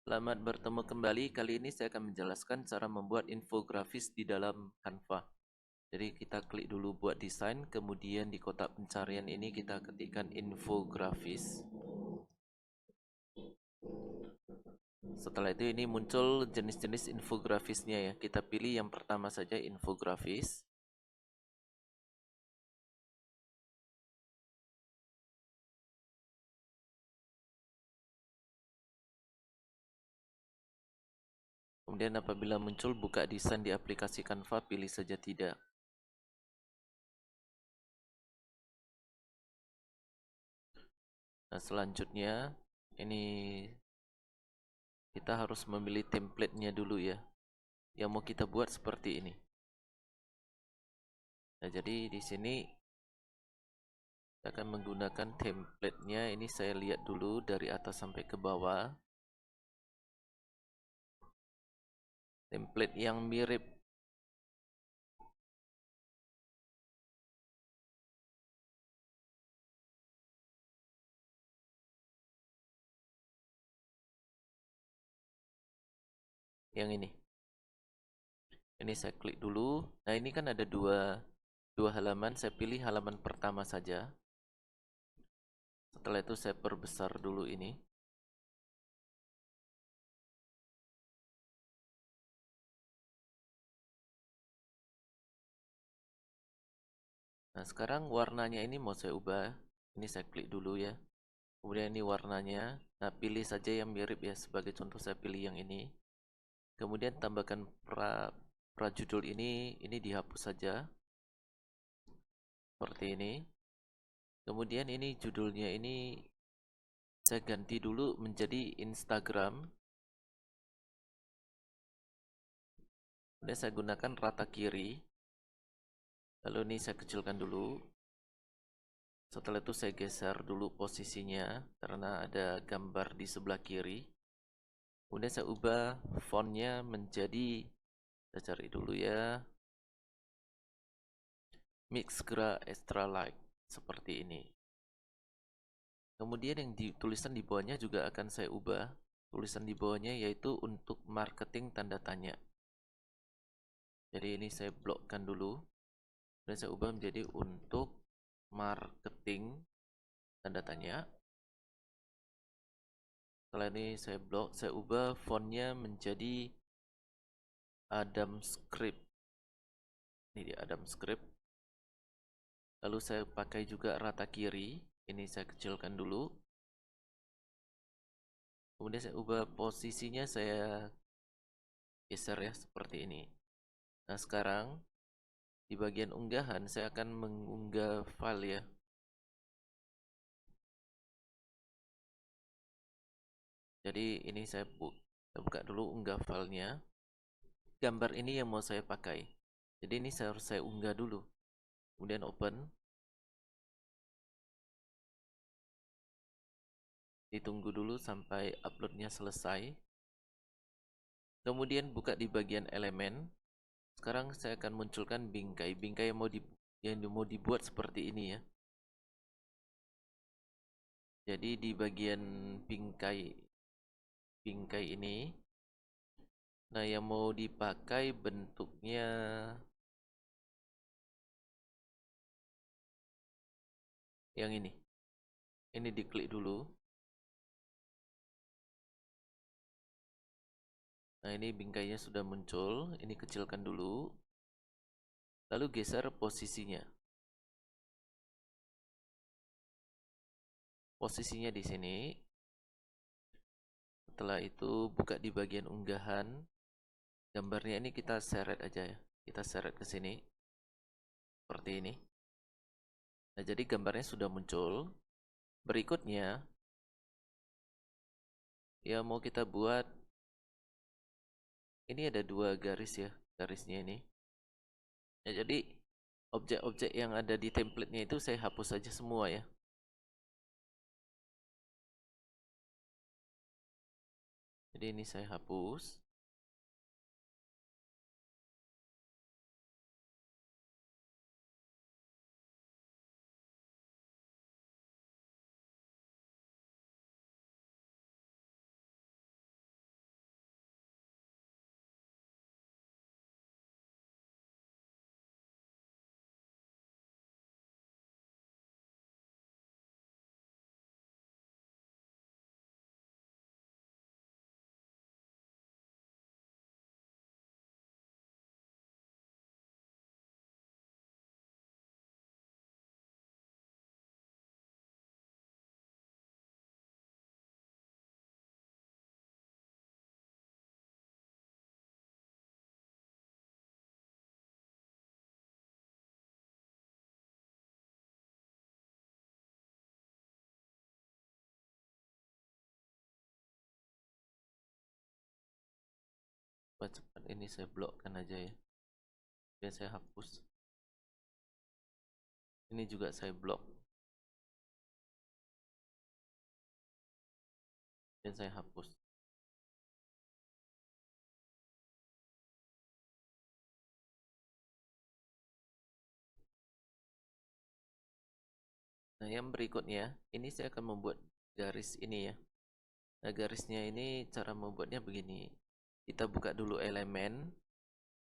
Selamat bertemu kembali. Kali ini saya akan menjelaskan cara membuat infografis di dalam Canva. Jadi kita klik dulu buat desain, kemudian di kotak pencarian ini kita ketikkan infografis. Setelah itu ini muncul jenis-jenis infografisnya ya. Kita pilih yang pertama saja, infografis. Kemudian apabila muncul buka desain di aplikasi Canva, pilih saja tidak. Nah, selanjutnya ini kita harus memilih template-nya dulu ya. Yang mau kita buat seperti ini. Nah, jadi di sini saya akan menggunakan template-nya. Ini saya lihat dulu dari atas sampai ke bawah. Template yang mirip yang ini. Ini saya klik dulu. Nah, ini kan ada dua halaman. Saya pilih halaman pertama saja. Setelah itu saya perbesar dulu ini. Nah, sekarang warnanya ini mau saya ubah. Ini saya klik dulu ya. Kemudian ini warnanya. Nah, pilih saja yang mirip ya. Sebagai contoh saya pilih yang ini. Kemudian tambahkan prajudul ini dihapus saja. Seperti ini. Kemudian ini judulnya ini saya ganti dulu menjadi Instagram. Kemudian saya gunakan rata kiri. Lalu ini saya kecilkan dulu. Setelah itu saya geser dulu posisinya karena ada gambar di sebelah kiri. Kemudian saya ubah fontnya menjadi, saya cari dulu ya, Mixgra Extra Light seperti ini. Kemudian yang tulisan di bawahnya juga akan saya ubah. Tulisan di bawahnya yaitu untuk marketing tanda tanya. Jadi ini saya blokkan dulu. Dan saya ubah menjadi untuk marketing tanda tanya. Setelah ini saya blok, saya ubah fontnya menjadi Adam Script. Ini di Adam Script. Lalu saya pakai juga rata kiri. Ini saya kecilkan dulu. Kemudian saya ubah posisinya, saya geser ya seperti ini. Nah, sekarang di bagian unggahan saya akan mengunggah file ya. Jadi ini saya buka dulu unggah filenya. Gambar ini yang mau saya pakai. Jadi ini harus saya unggah dulu. Kemudian open. Ditunggu dulu sampai uploadnya selesai. Kemudian buka di bagian elemen. Sekarang saya akan munculkan bingkai. Bingkai yang mau dibuat seperti ini ya. Jadi di bagian bingkai ini, nah yang mau dipakai bentuknya yang ini. Ini diklik dulu. Nah, ini bingkainya sudah muncul. Ini kecilkan dulu. Lalu geser posisinya. Posisinya di sini. Setelah itu buka di bagian unggahan. Gambarnya ini kita seret aja ya. Kita seret ke sini. Seperti ini. Nah, jadi gambarnya sudah muncul. Berikutnya, ya mau kita buat, ini ada dua garis ya, garisnya ini. Ya, jadi objek-objek yang ada di template-nya itu saya hapus saja semua ya. Jadi ini saya hapus. ini saya blokkan aja ya, dan saya hapus. Ini juga saya blok dan saya hapus. Nah, yang berikutnya ini saya akan membuat garis ini ya. Nah, garisnya ini cara membuatnya begini. Kita buka dulu elemen.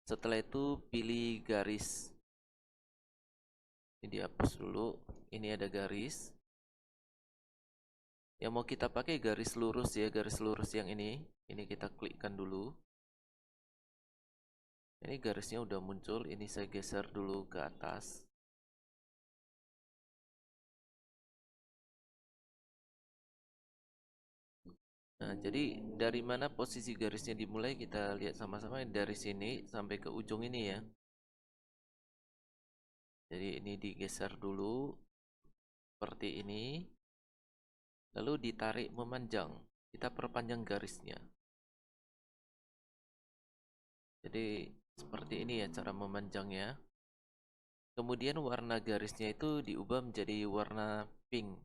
Setelah itu pilih garis. Ini dihapus dulu. Ini ada garis. Yang mau kita pakai garis lurus ya, garis lurus yang ini. Ini kita klikkan dulu. Ini garisnya udah muncul. Ini saya geser dulu ke atas. Nah, jadi dari mana posisi garisnya dimulai kita lihat sama-sama dari sini sampai ke ujung ini ya. Jadi ini digeser dulu seperti ini. Lalu ditarik memanjang. Kita perpanjang garisnya. Jadi seperti ini ya cara memanjangnya. Kemudian warna garisnya itu diubah menjadi warna pink.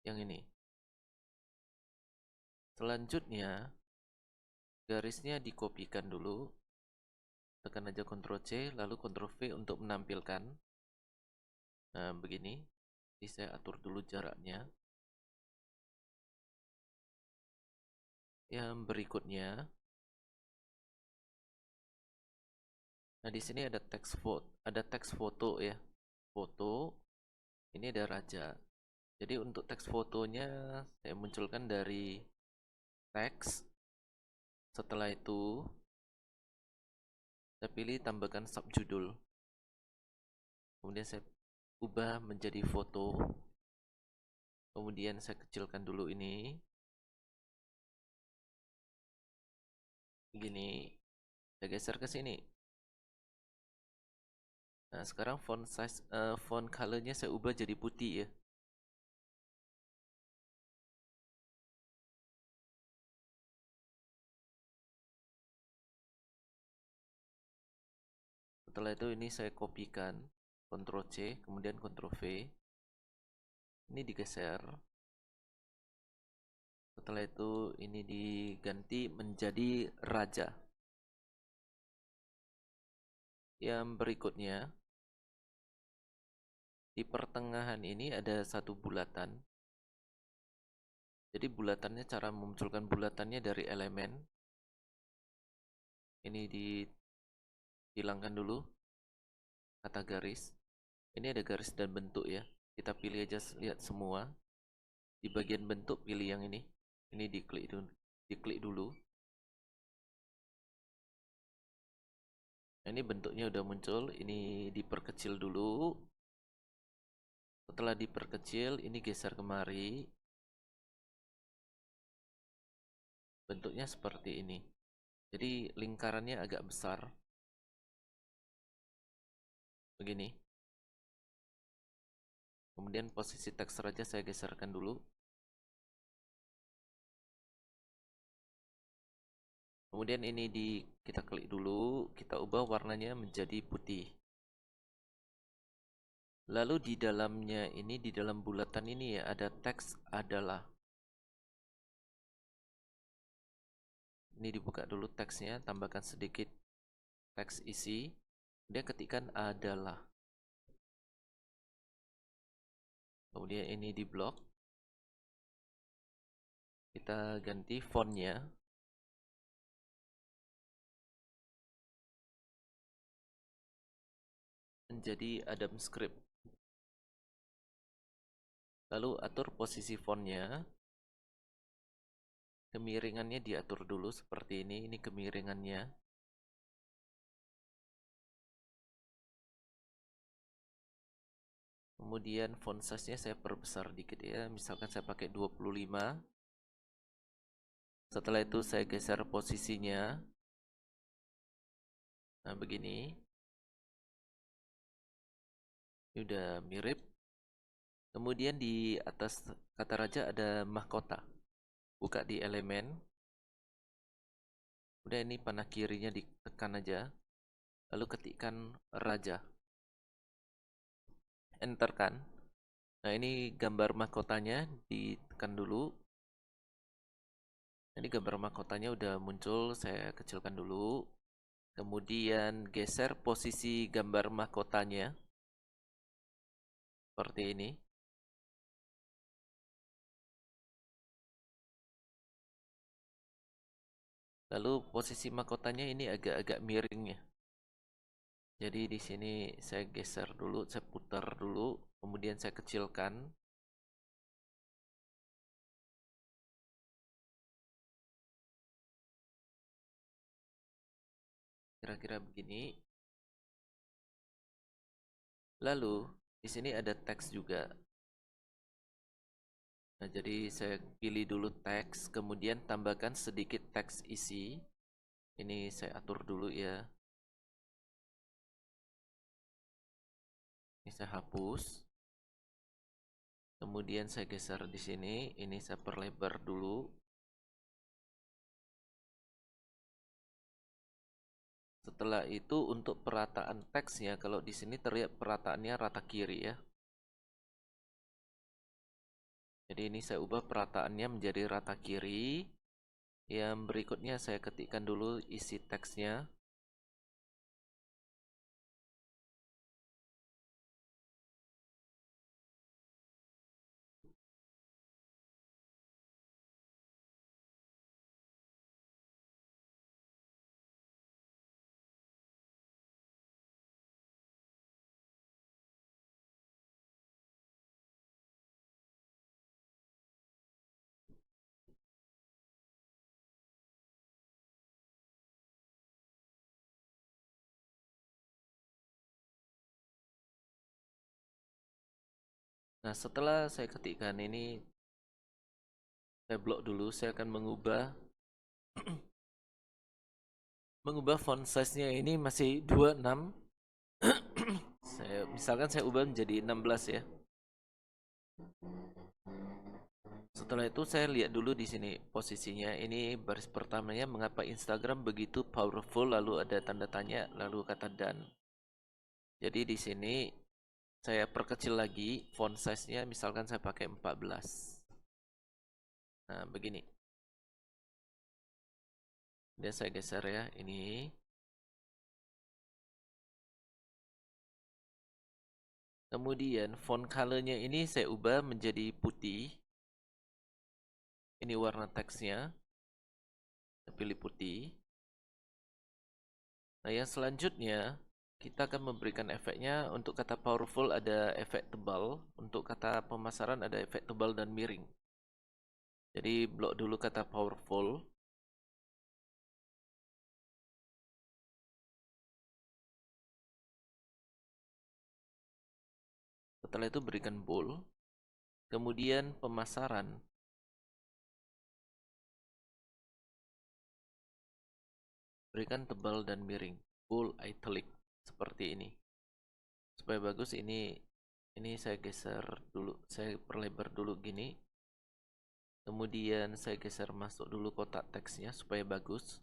Yang ini. Selanjutnya garisnya dikopikan dulu. Tekan aja Ctrl C lalu Ctrl V untuk menampilkan. Nah, begini. Jadi saya atur dulu jaraknya. Yang berikutnya. Nah, di sini ada teks foto ya. Foto. Ini ada raja. Jadi untuk teks fotonya saya munculkan dari teks. Setelah itu saya pilih tambahkan subjudul. Kemudian saya ubah menjadi foto. Kemudian saya kecilkan dulu ini. Begini. Saya geser ke sini. Nah, sekarang font colornya saya ubah jadi putih ya. Setelah itu ini saya kopikan, Ctrl C, kemudian Ctrl V. Ini digeser. Setelah itu ini diganti menjadi raja. Yang berikutnya, di pertengahan ini ada satu bulatan. Jadi bulatannya, cara memunculkan bulatannya dari elemen. Ini dihilangkan dulu kata garis. Ini ada garis dan bentuk ya. Kita pilih aja, lihat semua. Di bagian bentuk pilih yang ini. Ini diklik dulu. Nah, ini bentuknya udah muncul. Ini diperkecil dulu. Setelah diperkecil, ini geser kemari. Bentuknya seperti ini. Jadi lingkarannya agak besar. Begini. Kemudian posisi teks raja saya geserkan dulu. Kemudian ini kita klik dulu, kita ubah warnanya menjadi putih. Lalu di dalamnya ini, di dalam bulatan ini ya, ada teks adalah. Ini dibuka dulu teksnya, tambahkan sedikit teks isi. Kemudian ketikkan adalah. Kemudian ini di blok. Kita ganti fontnya. Menjadi Adam Script. Lalu atur posisi fontnya. Kemiringannya diatur dulu seperti ini kemiringannya. Kemudian font size-nya saya perbesar dikit ya, misalkan saya pakai 25. Setelah itu saya geser posisinya. Nah, begini. Ini udah mirip. Kemudian di atas kata raja ada mahkota. Buka di elemen. Udah, ini panah kirinya ditekan aja, lalu ketikkan raja, enter kan. Nah, ini gambar mahkotanya ditekan dulu. Ini gambar mahkotanya udah muncul, saya kecilkan dulu. Kemudian geser posisi gambar mahkotanya seperti ini. Lalu posisi mahkotanya ini agak-agak miring ya. Jadi di sini saya geser dulu, saya putar dulu, kemudian saya kecilkan. Kira-kira begini. Lalu di sini ada teks juga. Nah, jadi saya pilih dulu teks, kemudian tambahkan sedikit teks isi. Ini saya atur dulu ya. Ini saya hapus. Kemudian saya geser di sini. Ini saya perlebar dulu. Setelah itu untuk perataan teksnya, kalau di sini terlihat perataannya rata kiri ya. Jadi ini saya ubah perataannya menjadi rata kiri. Yang berikutnya saya ketikkan dulu isi teksnya. Nah, setelah saya ketikkan ini, saya blok dulu. Saya akan mengubah font size-nya ini masih 26. Misalkan saya ubah menjadi 16 ya. Setelah itu saya lihat dulu di sini posisinya. Ini baris pertamanya, mengapa Instagram begitu powerful, lalu ada tanda tanya, lalu kata done. Jadi di sini saya perkecil lagi font size-nya, misalkan saya pakai 14. Nah, begini. Dia saya geser ya, ini. Kemudian font color-nya ini saya ubah menjadi putih. Ini warna teksnya. Saya pilih putih. Nah, yang selanjutnya kita akan memberikan efeknya. Untuk kata powerful ada efek tebal, untuk kata pemasaran ada efek tebal dan miring. Jadi blok dulu kata powerful. Setelah itu berikan bold. Kemudian pemasaran. Berikan tebal dan miring. Bold italic seperti ini. Supaya bagus, ini saya geser dulu, saya perlebar dulu gini. Kemudian saya geser masuk dulu kotak teksnya supaya bagus.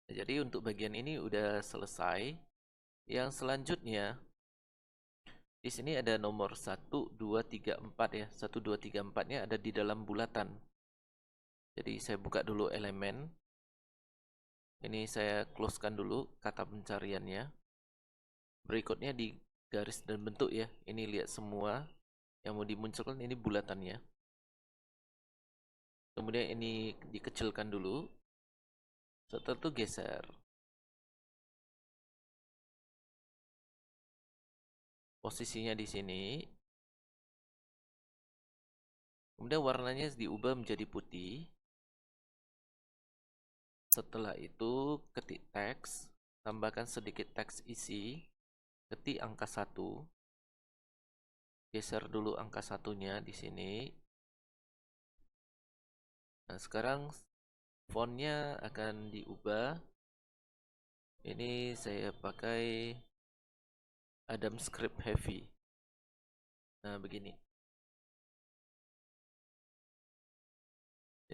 Nah, jadi untuk bagian ini udah selesai. Yang selanjutnya di sini ada nomor 1, 2, 3, 4 ya. 1, 2, 3, 4-nya ada di dalam bulatan. Jadi saya buka dulu elemen. Ini saya closekan dulu kata pencariannya. Berikutnya di garis dan bentuk ya. Ini lihat semua yang mau dimunculkan, ini bulatannya. Kemudian ini dikecilkan dulu. Setelah itu geser. Posisinya di sini. Kemudian warnanya diubah menjadi putih. Setelah itu ketik teks, tambahkan sedikit teks isi, ketik angka 1. Geser dulu angka 1-nya di sini. Nah, sekarang fontnya akan diubah. Ini saya pakai Adam Script Heavy. Nah, begini.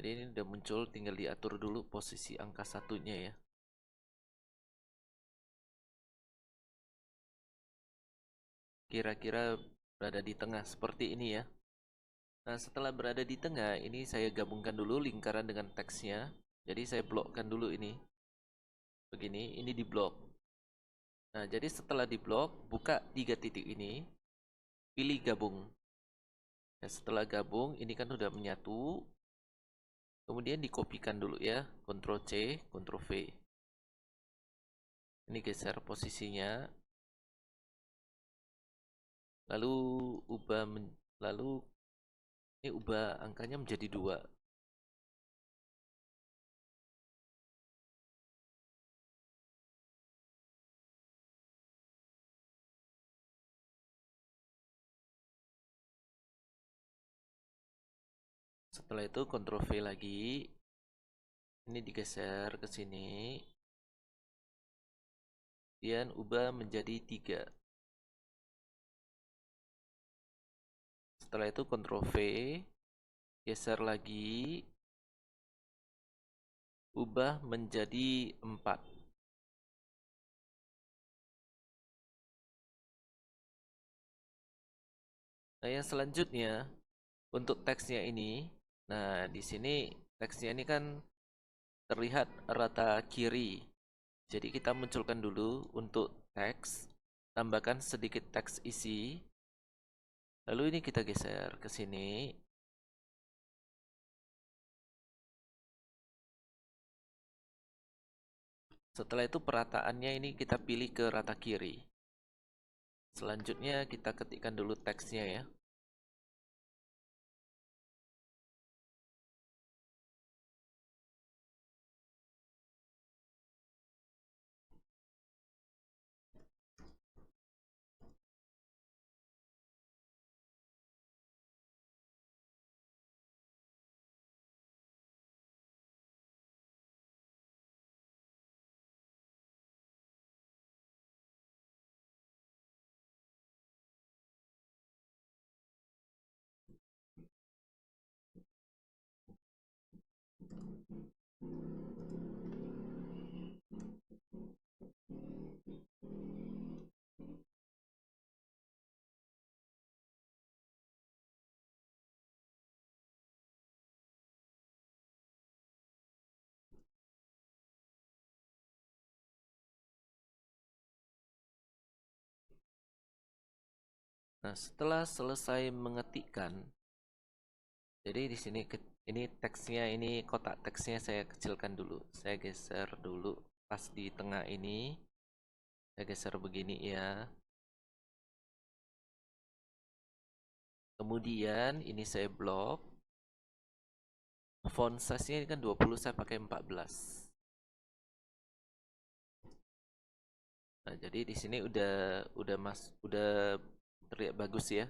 Jadi ini udah muncul, tinggal diatur dulu posisi angka satunya ya. Kira-kira berada di tengah seperti ini ya. Nah, setelah berada di tengah, ini saya gabungkan dulu lingkaran dengan teksnya. Jadi saya blokkan dulu ini. Begini, ini di blok. Nah, jadi setelah di blok, buka 3 titik ini, pilih gabung. Nah, setelah gabung, ini kan udah menyatu. Kemudian dikopikan dulu ya, Ctrl C, Ctrl V. Ini geser posisinya. Lalu lalu ini ubah angkanya menjadi 2. Setelah itu Ctrl V lagi. Ini digeser ke sini. Kemudian ubah menjadi 3. Setelah itu Ctrl V, geser lagi, ubah menjadi 4. Nah, yang selanjutnya untuk teksnya ini, nah di sini teksnya ini kan terlihat rata kiri. Jadi kita munculkan dulu untuk teks, tambahkan sedikit teks isi. Lalu ini kita geser ke sini. Setelah itu perataannya ini kita pilih ke rata kiri. Selanjutnya kita ketikkan dulu teksnya ya. Nah, setelah selesai mengetikkan, jadi di sini ini teksnya, ini kotak teksnya saya kecilkan dulu. Saya geser dulu pas di tengah ini. Saya geser begini ya. Kemudian ini saya blok. Font size-nya ini kan 20, saya pakai 14. Nah, jadi di sini udah terlihat bagus ya.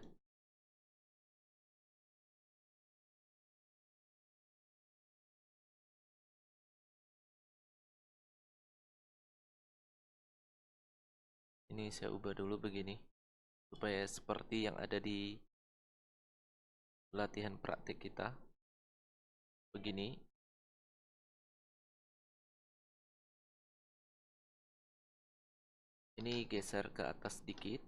Ini saya ubah dulu begini supaya seperti yang ada di latihan praktik kita. Begini. Ini geser ke atas dikit.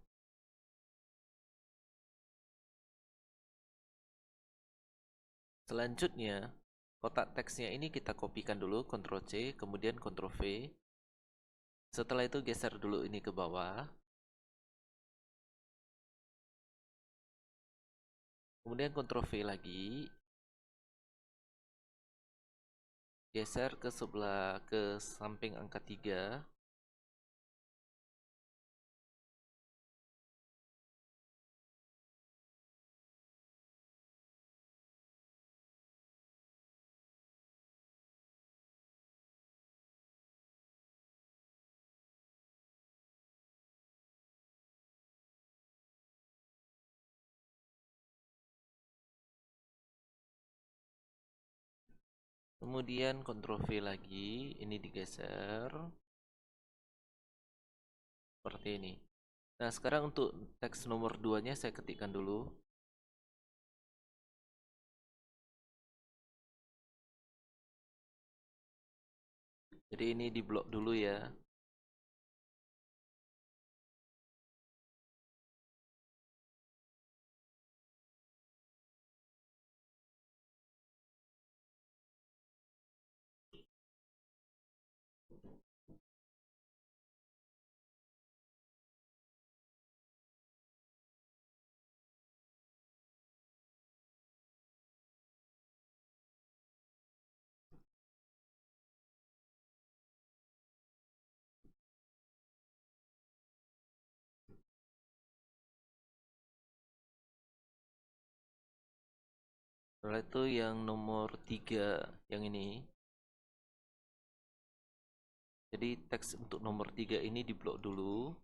Selanjutnya, kotak teksnya ini kita kopikan dulu, Ctrl C, kemudian Ctrl V. Setelah itu geser dulu ini ke bawah. Kemudian Ctrl V lagi. Geser ke sebelah, ke samping angka 3. Kemudian Ctrl V lagi, ini digeser seperti ini. Nah, sekarang untuk teks nomor 2-nya saya ketikkan dulu. Jadi ini di blok dulu ya. Setelah itu yang nomor 3 yang ini. Jadi teks untuk nomor 3 ini diblok dulu.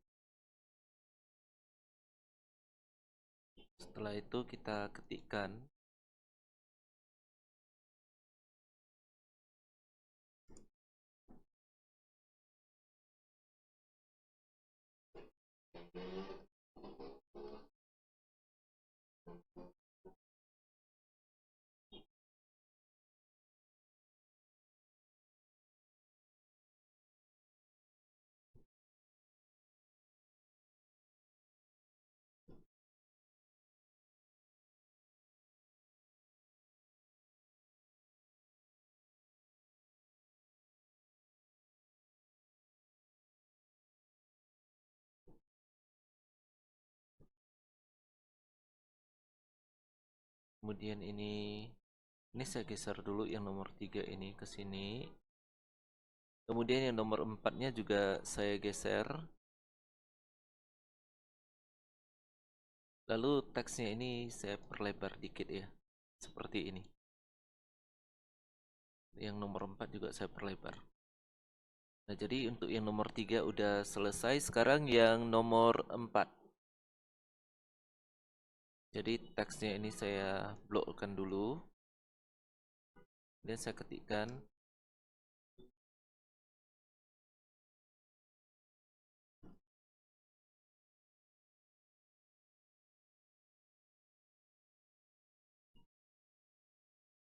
Setelah itu kita ketikkan kemudian ini saya geser dulu yang nomor 3 ini ke sini. Kemudian yang nomor 4-nya juga saya geser. Lalu teksnya ini saya perlebar dikit ya. Seperti ini. Yang nomor 4 juga saya perlebar. Nah, jadi untuk yang nomor 3 udah selesai. Sekarang yang nomor 4. Jadi teksnya ini saya blokkan dulu. Dan saya ketikkan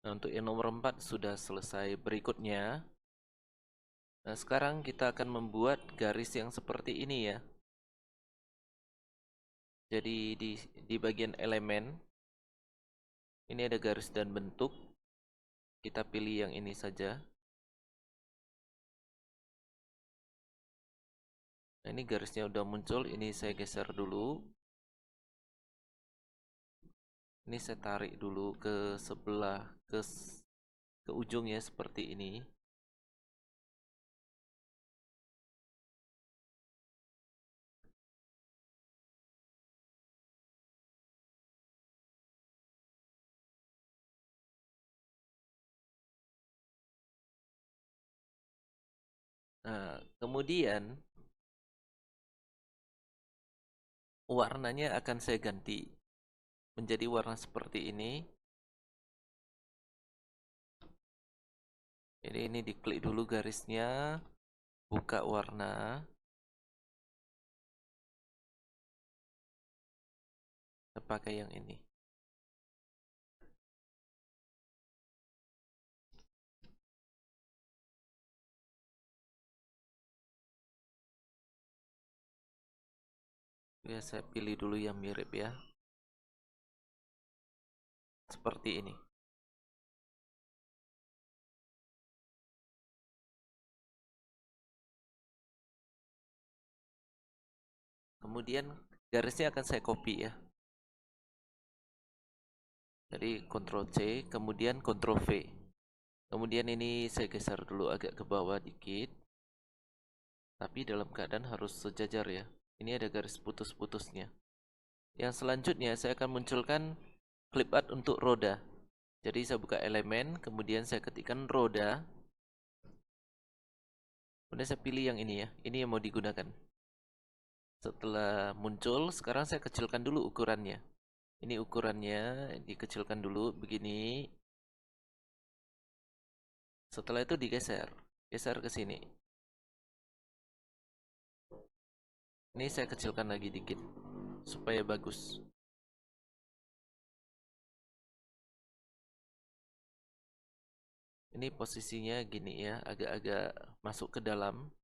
Nah, untuk yang nomor 4 sudah selesai. Berikutnya, nah sekarang kita akan membuat garis yang seperti ini ya. Jadi di bagian elemen, ini ada garis dan bentuk. Kita pilih yang ini saja. Nah, ini garisnya udah muncul, ini saya geser dulu. Ini saya tarik dulu ke sebelah, ke ujungnya seperti ini. Nah, kemudian warnanya akan saya ganti menjadi warna seperti ini. Jadi ini diklik dulu garisnya, buka warna. Saya pakai yang ini. Ya, saya pilih dulu yang mirip ya. Seperti ini. Kemudian garisnya akan saya copy ya. Jadi Ctrl C, kemudian Ctrl V. Kemudian ini saya geser dulu agak ke bawah dikit. Tapi dalam keadaan harus sejajar ya. Ini ada garis putus-putusnya. Yang selanjutnya saya akan munculkan clip art untuk roda. Jadi saya buka elemen, kemudian saya ketikkan roda. Kemudian saya pilih yang ini ya. Ini yang mau digunakan. Setelah muncul, sekarang saya kecilkan dulu ukurannya. Ini ukurannya, dikecilkan dulu begini. Setelah itu digeser, geser ke sini. Ini saya kecilkan lagi dikit supaya bagus. Ini posisinya gini ya, agak-agak masuk ke dalam.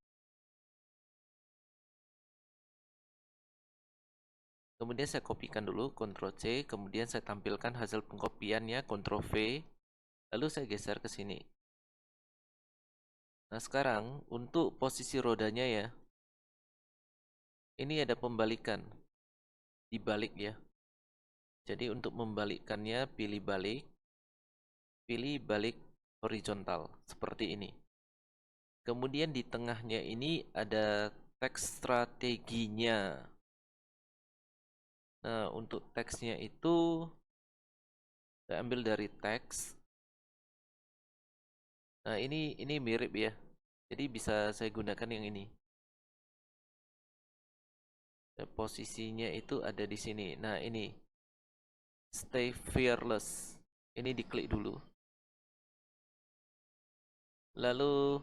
Kemudian saya kopikan dulu, Ctrl C, kemudian saya tampilkan hasil pengkopiannya, Ctrl V, lalu saya geser ke sini. Nah sekarang untuk posisi rodanya ya, ini ada pembalikan, dibalik ya. Jadi untuk membalikkannya, pilih balik horizontal, seperti ini. Kemudian di tengahnya ini ada teks strateginya. Nah, untuk teksnya itu saya ambil dari teks. Nah, ini mirip ya. Jadi bisa saya gunakan yang ini. Nah, posisinya itu ada di sini. Nah, ini stay fearless. Ini diklik dulu. Lalu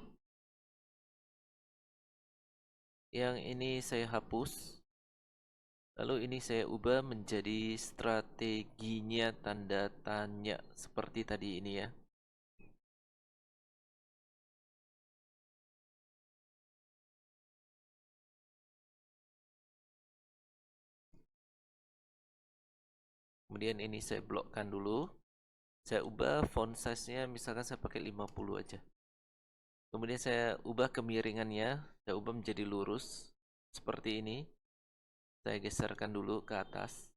yang ini saya hapus. Lalu ini saya ubah menjadi strateginya tanda tanya seperti tadi ini ya. Kemudian ini saya blokkan dulu. Saya ubah font size-nya misalkan saya pakai 50 aja. Kemudian saya ubah kemiringannya, saya ubah menjadi lurus seperti ini. Saya geserkan dulu ke atas.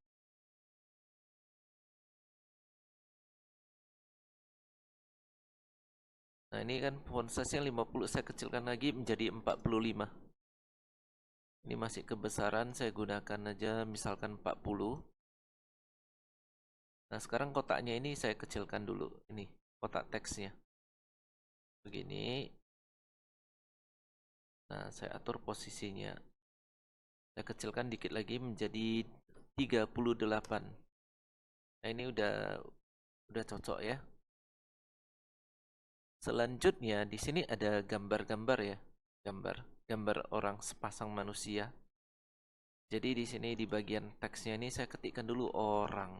Nah, ini kan font size-nya 50, saya kecilkan lagi menjadi 45. Ini masih kebesaran, saya gunakan aja misalkan 40. Nah, sekarang kotaknya ini saya kecilkan dulu. Ini kotak teksnya. Begini. Nah, saya atur posisinya. Saya kecilkan dikit lagi menjadi 38. Nah, ini udah cocok ya. Selanjutnya di sini ada gambar-gambar ya. Gambar orang sepasang manusia. Jadi di sini di bagian teksnya ini saya ketikkan dulu orang.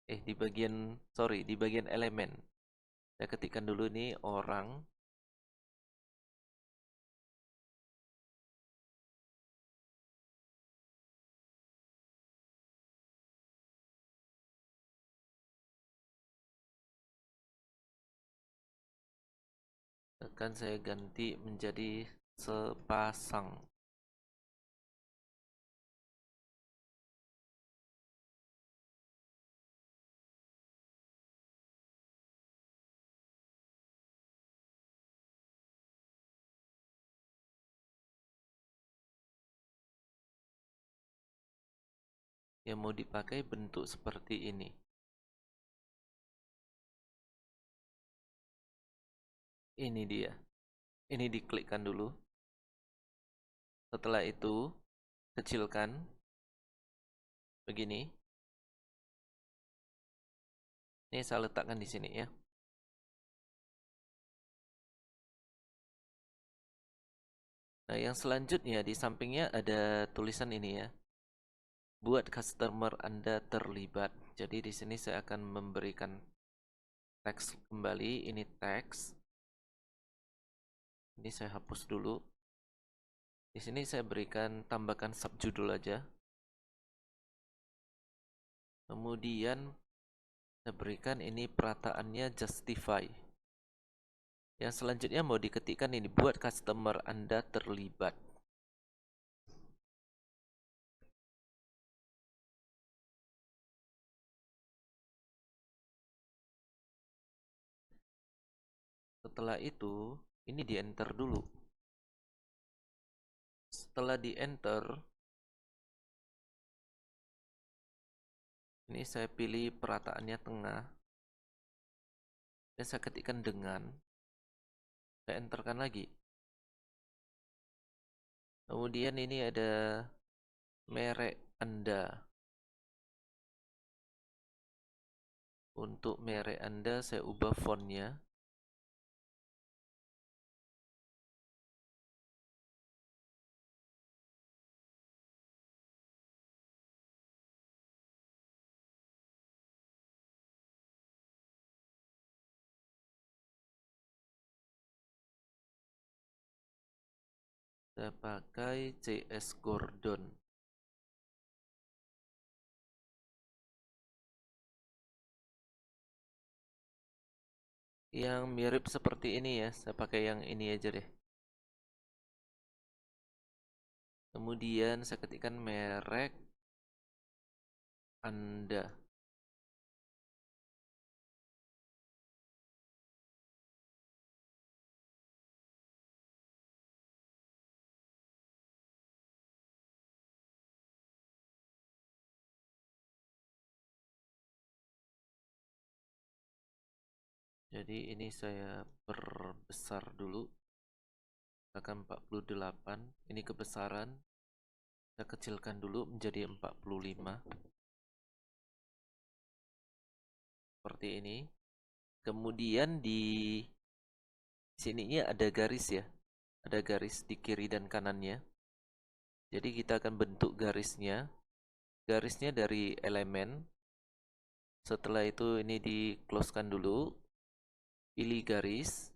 Di bagian elemen. Saya ketikkan dulu nih orang. Akan saya ganti menjadi sepasang. Yang mau dipakai bentuk seperti ini. Ini dia. Ini diklikkan dulu. Setelah itu kecilkan begini. Ini saya letakkan di sini ya. Nah, yang selanjutnya di sampingnya ada tulisan ini ya. Buat customer Anda terlibat. Jadi di sini saya akan memberikan teks kembali. Ini teks. Ini saya hapus dulu. Di sini saya berikan tambahkan subjudul aja. Kemudian saya berikan ini perataannya justify. Yang selanjutnya mau diketikkan ini buat customer Anda terlibat. Setelah itu ini di enter dulu. Setelah di enter, ini saya pilih perataannya tengah. Dan saya ketikkan dengan. Saya enterkan lagi. Kemudian ini ada merek Anda. Untuk merek Anda saya ubah fontnya. Saya pakai CS Gordon. Yang mirip seperti ini ya, saya pakai yang ini aja deh. Kemudian saya ketikkan merek Anda. Jadi ini saya perbesar dulu. Akan 48. Ini kebesaran. Saya kecilkan dulu menjadi 45. Seperti ini. Kemudian di sininya ada garis ya. Ada garis di kiri dan kanannya. Jadi kita akan bentuk garisnya. Garisnya dari elemen. Setelah itu ini di closekan dulu. Pilih garis.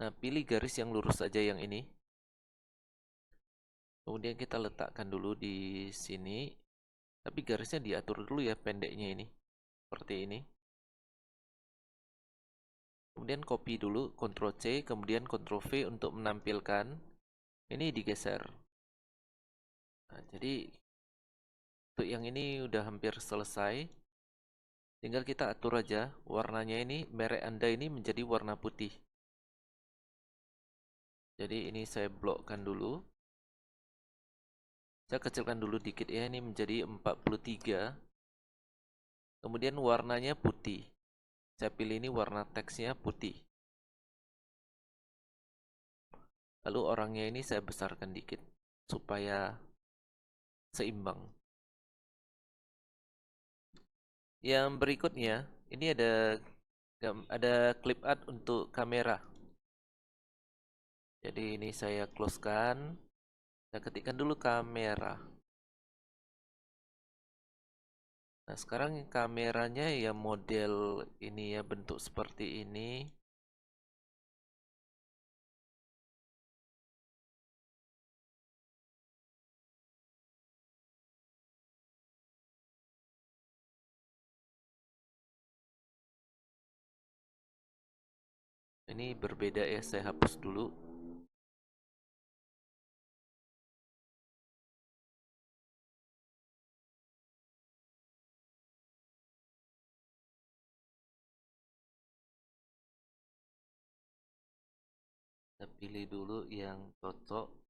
Nah, pilih garis yang lurus saja yang ini. Kemudian kita letakkan dulu di sini. Tapi garisnya diatur dulu ya pendeknya ini. Seperti ini. Kemudian copy dulu, Ctrl C, kemudian Ctrl V untuk menampilkan. Ini digeser. Nah, jadi untuk yang ini udah hampir selesai. Tinggal kita atur aja warnanya ini, merek Anda ini menjadi warna putih. Jadi ini saya blokkan dulu. Saya kecilkan dulu dikit ya, ini menjadi 43. Kemudian warnanya putih. Saya pilih ini warna teksnya putih. Lalu orangnya ini saya besarkan dikit supaya seimbang. Yang berikutnya, ini ada clip art untuk kamera. Jadi ini saya closekan. Saya ketikkan dulu kamera. Nah, sekarang kameranya ya model ini ya, bentuk seperti ini. Ini berbeda ya, saya hapus dulu. Kita pilih dulu yang cocok.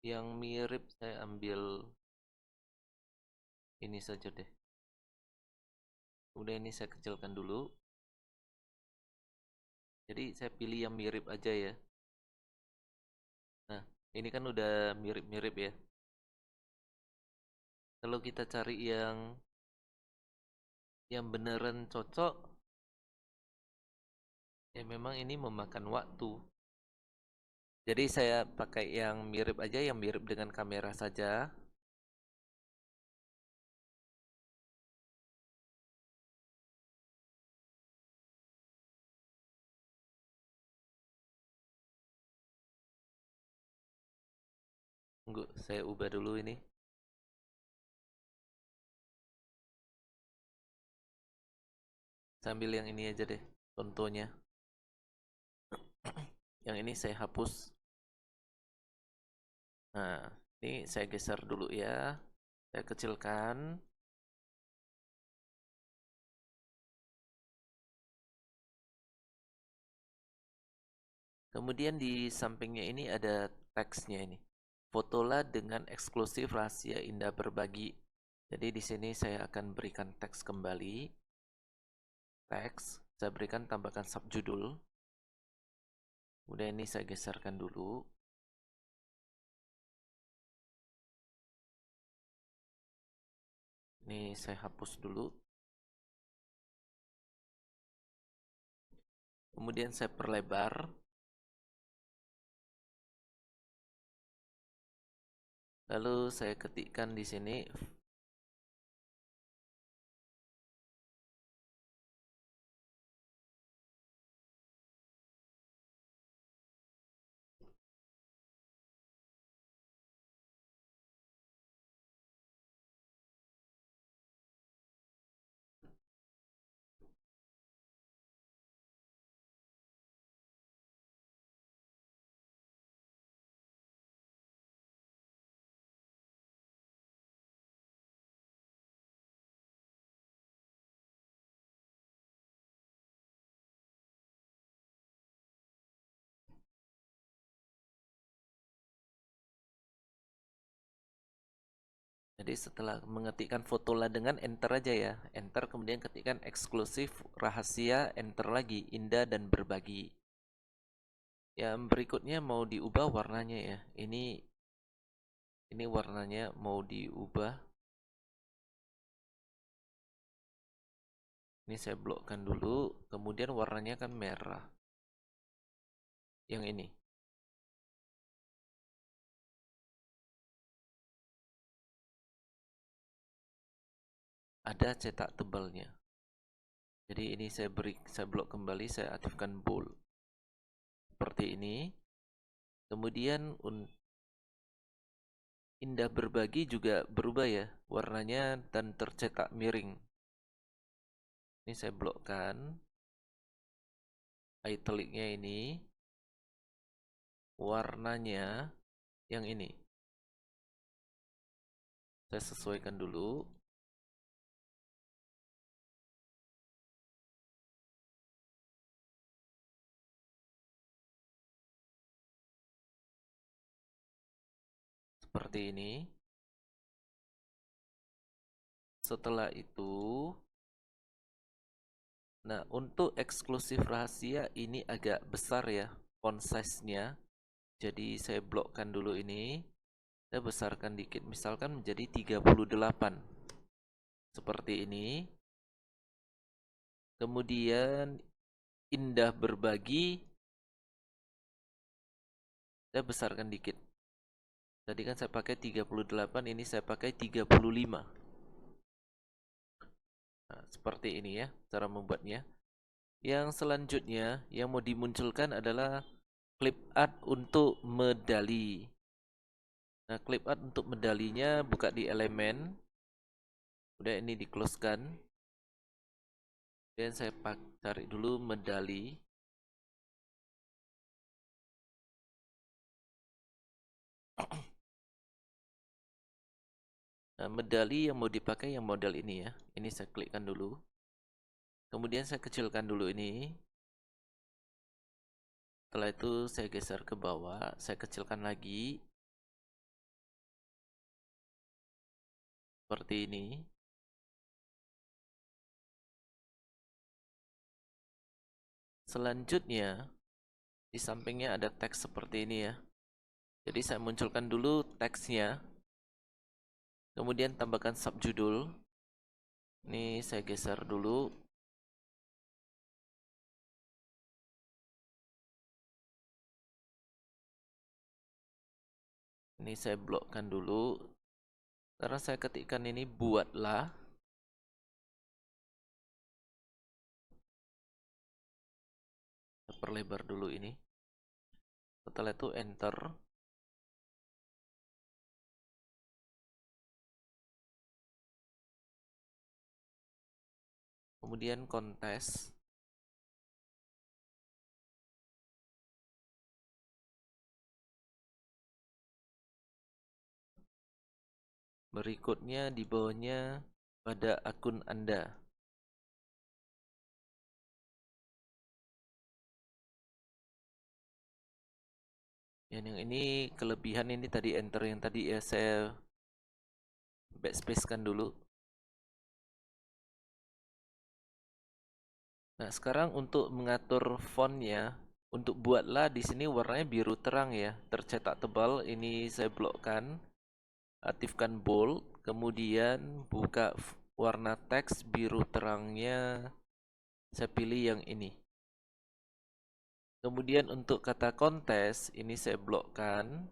Yang mirip saya ambil ini saja deh. Kemudian ini saya kecilkan dulu. Jadi saya pilih yang mirip aja ya. Nah, ini kan udah mirip-mirip ya. Kalau kita cari yang beneran cocok, ya memang ini memakan waktu. Jadi saya pakai yang mirip aja, yang mirip dengan kamera saja. Tunggu, saya ubah dulu ini. Sambil yang ini aja deh, contohnya. Yang ini saya hapus. Nah, ini saya geser dulu ya. Saya kecilkan. Kemudian di sampingnya ini ada teksnya ini. fotolah dengan eksklusif rahasia indah berbagi. Jadi di sini saya akan berikan teks kembali. Teks, saya berikan tambahkan subjudul. Kemudian ini saya geserkan dulu. Ini saya hapus dulu. Kemudian saya perlebar. Lalu saya ketikkan di sini jadi setelah mengetikkan fotolah dengan enter aja ya. Enter kemudian ketikkan eksklusif, rahasia, enter lagi, indah dan berbagi. Yang berikutnya mau diubah warnanya ya. Ini warnanya mau diubah. Ini saya blokkan dulu, kemudian warnanya kan merah. Yang ini. Ada cetak tebalnya. Jadi ini saya blok kembali, saya aktifkan bold. Seperti ini. Kemudian indah berbagi juga berubah ya warnanya dan tercetak miring. Ini saya blokkan. Italicnya ini warnanya yang ini. Saya sesuaikan dulu. Seperti ini. Setelah itu, nah untuk eksklusif rahasia ini agak besar ya font size-nya. Jadi saya blokkan dulu ini. Saya besarkan dikit, misalkan menjadi 38. Seperti ini. Kemudian indah berbagi saya besarkan dikit. Tadi kan saya pakai 38, ini saya pakai 35. Nah, seperti ini ya cara membuatnya. Yang selanjutnya yang mau dimunculkan adalah clip art untuk medali. Nah, clip art untuk medalinya buka di elemen. Udah ini di close kan. Dan saya cari dulu medali. Nah, medali yang mau dipakai yang model ini ya. Ini saya klikkan dulu. Kemudian saya kecilkan dulu ini. Setelah itu saya geser ke bawah, saya kecilkan lagi. Seperti ini. Selanjutnya, di sampingnya ada teks seperti ini ya. Jadi saya munculkan dulu teksnya. Kemudian tambahkan subjudul. Ini saya geser dulu. Ini saya blokkan dulu. Sekarang saya ketikkan ini buatlah. Saya perlebar dulu ini. Setelah itu enter. Kemudian kontes. Berikutnya di bawahnya pada akun Anda. Yang ini kelebihan ini tadi enter yang tadi ya, saya backspace kan dulu. Nah, sekarang untuk mengatur fontnya, untuk buatlah di sini warnanya biru terang ya, tercetak tebal. Ini saya blokkan, aktifkan bold, kemudian buka warna teks biru terangnya, saya pilih yang ini. Kemudian untuk kata kontes, ini saya blokkan.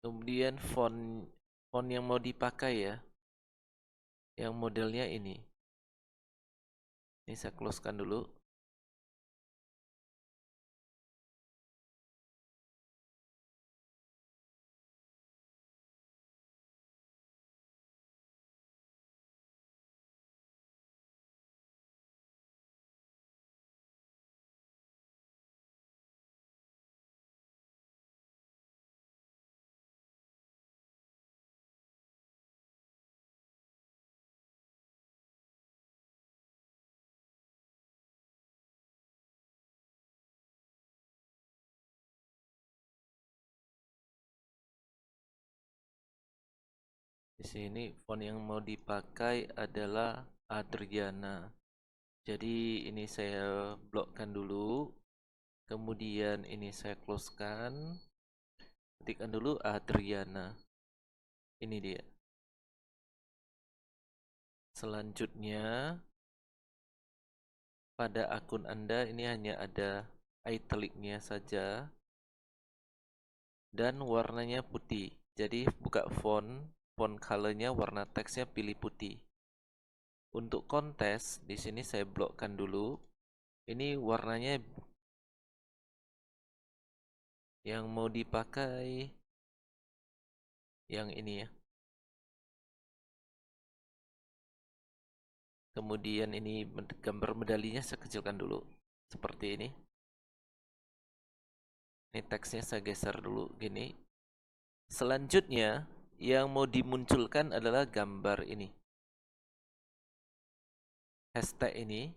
Kemudian font yang mau dipakai ya, yang modelnya ini. Ini saya closekan dulu. Di sini font yang mau dipakai adalah Adriana. Jadi ini saya blokkan dulu. Kemudian ini saya closekan. Ketikkan dulu Adriana. Ini dia. Selanjutnya pada akun Anda ini hanya ada italicnya saja dan warnanya putih. Jadi buka font colornya warna teksnya pilih putih. Untuk kontes di sini saya blokkan dulu. Ini warnanya yang mau dipakai yang ini ya. Kemudian ini gambar medalinya saya kecilkan dulu seperti ini. Ini teksnya saya geser dulu gini. Selanjutnya yang mau dimunculkan adalah gambar ini. Hashtag ini.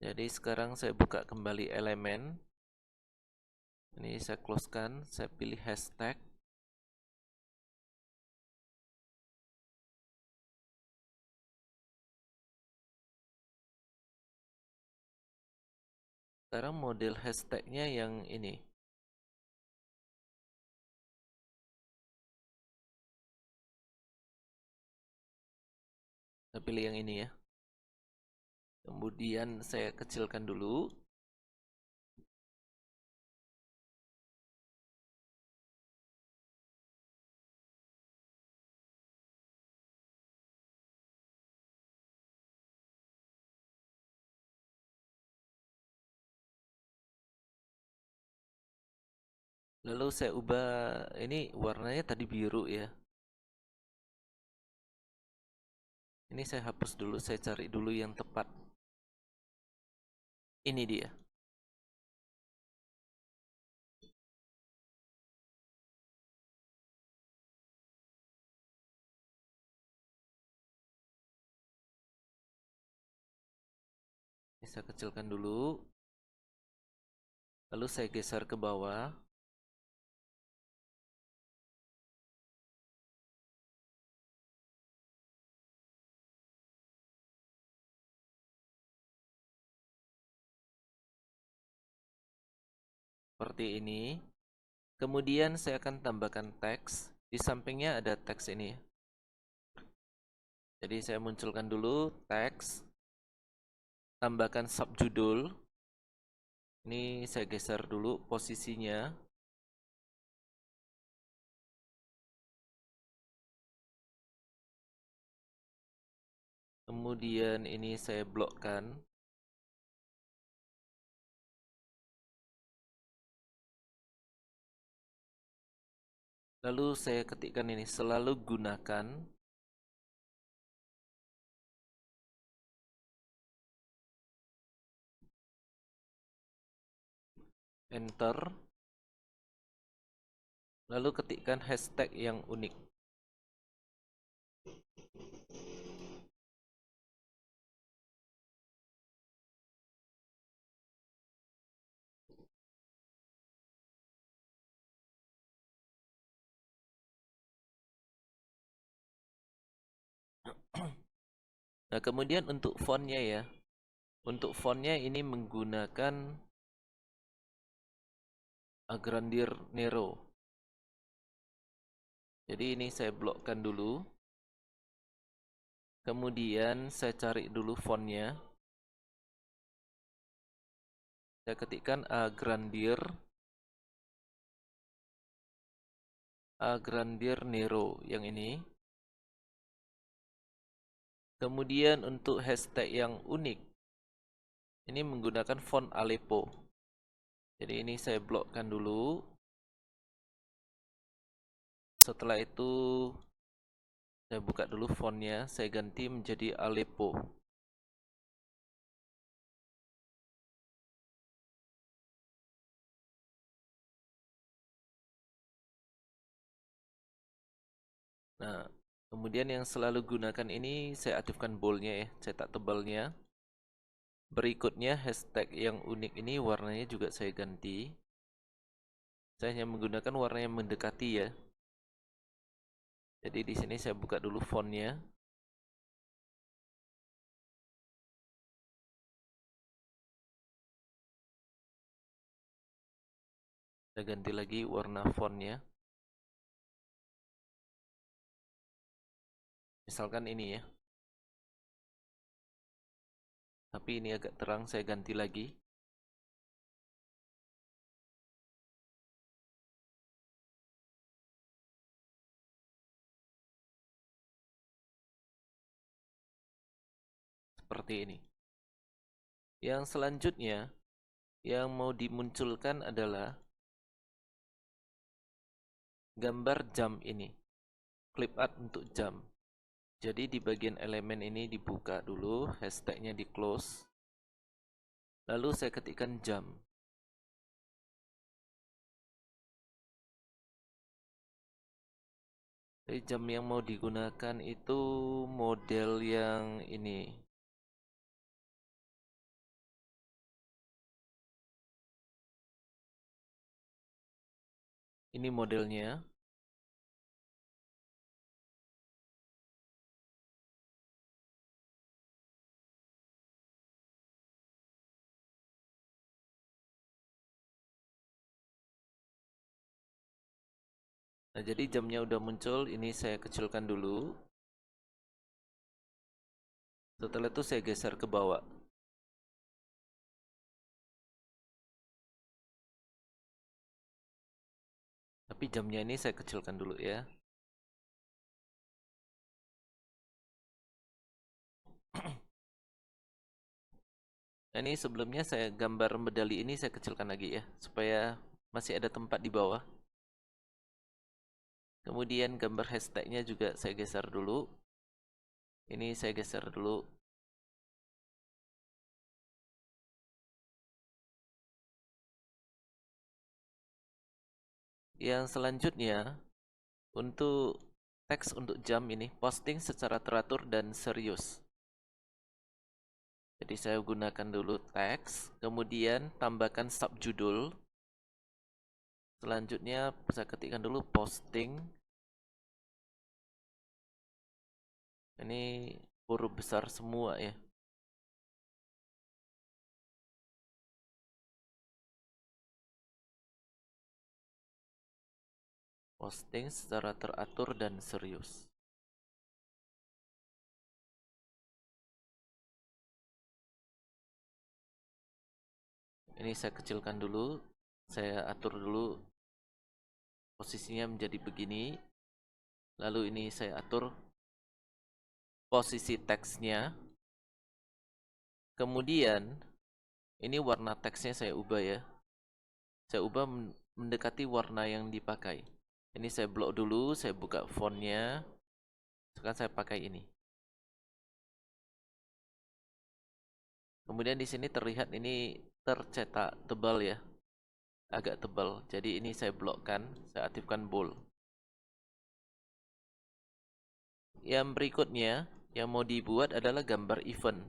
Jadi sekarang saya buka kembali elemen. Ini saya closekan, saya pilih hashtag. Sekarang model hashtagnya yang ini. Saya pilih yang ini ya. Kemudian saya kecilkan dulu. Lalu saya ubah, ini warnanya tadi biru ya. Ini saya hapus dulu, saya cari dulu yang tepat. Ini dia. Ini saya kecilkan dulu. Lalu saya geser ke bawah. Seperti ini. Kemudian saya akan tambahkan teks. Di sampingnya ada teks ini. Jadi saya munculkan dulu teks. Tambahkan subjudul. Ini saya geser dulu posisinya. Kemudian ini saya blokkan. Lalu saya ketikkan ini, selalu gunakan enter. Lalu ketikkan hashtag yang unik. Nah, kemudian untuk fontnya ya. Untuk fontnya ini menggunakan Agrandir Nero. Jadi ini saya blokkan dulu. Kemudian saya cari dulu fontnya. Saya ketikkan Agrandir Nero yang ini. Kemudian untuk hashtag yang unik, ini menggunakan font Aleppo. Jadi ini saya blokkan dulu. Setelah itu saya buka dulu fontnya, saya ganti menjadi Aleppo. Nah, kemudian yang selalu gunakan ini saya aktifkan boldnya ya, cetak tebalnya. Berikutnya hashtag yang unik ini warnanya juga saya ganti. Saya hanya menggunakan warna yang mendekati ya. Jadi di sini saya buka dulu fontnya. Saya ganti lagi warna fontnya. Misalkan ini ya. Tapi ini agak terang, saya ganti lagi. Seperti ini. Yang selanjutnya, yang mau dimunculkan adalah gambar jam ini. Clip art untuk jam. Jadi di bagian elemen ini dibuka dulu, hashtagnya di close. Lalu saya ketikkan jam. Jadi jam yang mau digunakan itu model yang ini. Ini modelnya. Nah, jadi jamnya udah muncul, ini saya kecilkan dulu. Setelah itu saya geser ke bawah. Tapi jamnya ini saya kecilkan dulu ya. Nah, ini sebelumnya saya gambar medali ini saya kecilkan lagi ya, supaya masih ada tempat di bawah. Kemudian gambar hashtagnya juga saya geser dulu. Ini saya geser dulu. Yang selanjutnya, untuk teks untuk jam ini, posting secara teratur dan serius. Jadi saya gunakan dulu teks, kemudian tambahkan subjudul. Selanjutnya saya ketikkan dulu posting. Ini huruf besar semua ya. Posting secara teratur dan serius. Ini saya kecilkan dulu. Saya atur dulu posisinya menjadi begini. Lalu ini saya atur posisi teksnya. Kemudian ini warna teksnya saya ubah ya. Saya ubah mendekati warna yang dipakai. Ini saya blok dulu, saya buka fontnya. Sekarang saya pakai ini. Kemudian di sini terlihat ini tercetak tebal ya. Agak tebal. Jadi ini saya blokkan, saya aktifkan bold. Yang berikutnya yang mau dibuat adalah gambar event.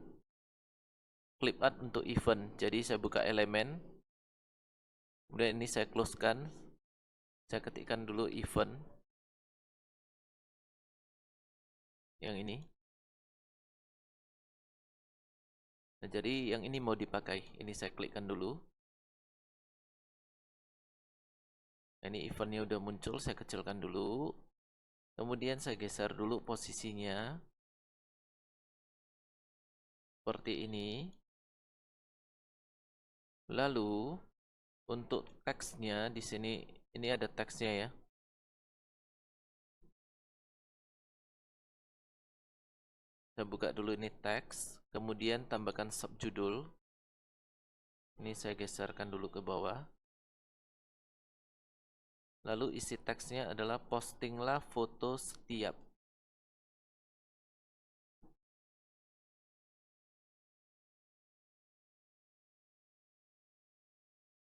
Clip art untuk event. Jadi saya buka elemen. Kemudian ini saya closekan. Saya ketikkan dulu event. Yang ini. Nah, jadi yang ini mau dipakai. Ini saya klikkan dulu. Nah, ini eventnya udah muncul, saya kecilkan dulu. Kemudian saya geser dulu posisinya. Seperti ini. Lalu untuk teksnya di sini ini ada teksnya ya. Saya buka dulu ini teks, kemudian tambahkan subjudul. Ini saya geserkan dulu ke bawah. Lalu isi teksnya adalah postinglah foto setiap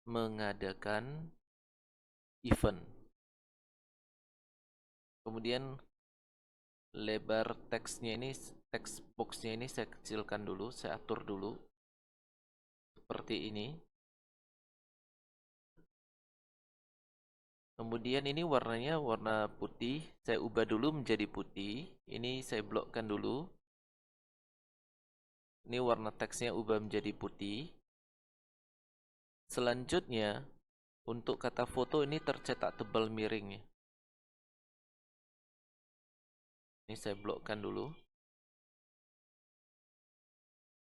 mengadakan event. Kemudian lebar teksnya ini, teks boxnya ini saya kecilkan dulu, saya atur dulu seperti ini. Kemudian ini warnanya warna putih, saya ubah dulu menjadi putih. Ini saya blokkan dulu. Ini warna teksnya ubah menjadi putih. Selanjutnya untuk kata foto ini tercetak tebal miring ya. Ini saya blokkan dulu.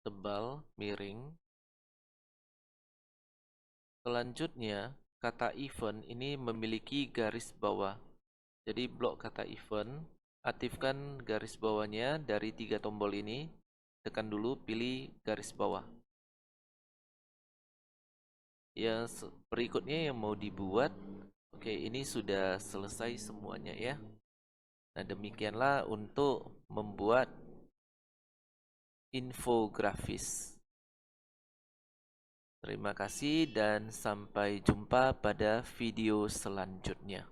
Tebal miring. Selanjutnya kata event ini memiliki garis bawah. Jadi blok kata event, aktifkan garis bawahnya dari 3 tombol ini. Tekan dulu, pilih garis bawah. Yang berikutnya yang mau dibuat, oke, ini sudah selesai semuanya ya. Nah, demikianlah untuk membuat infografis. Terima kasih dan sampai jumpa pada video selanjutnya.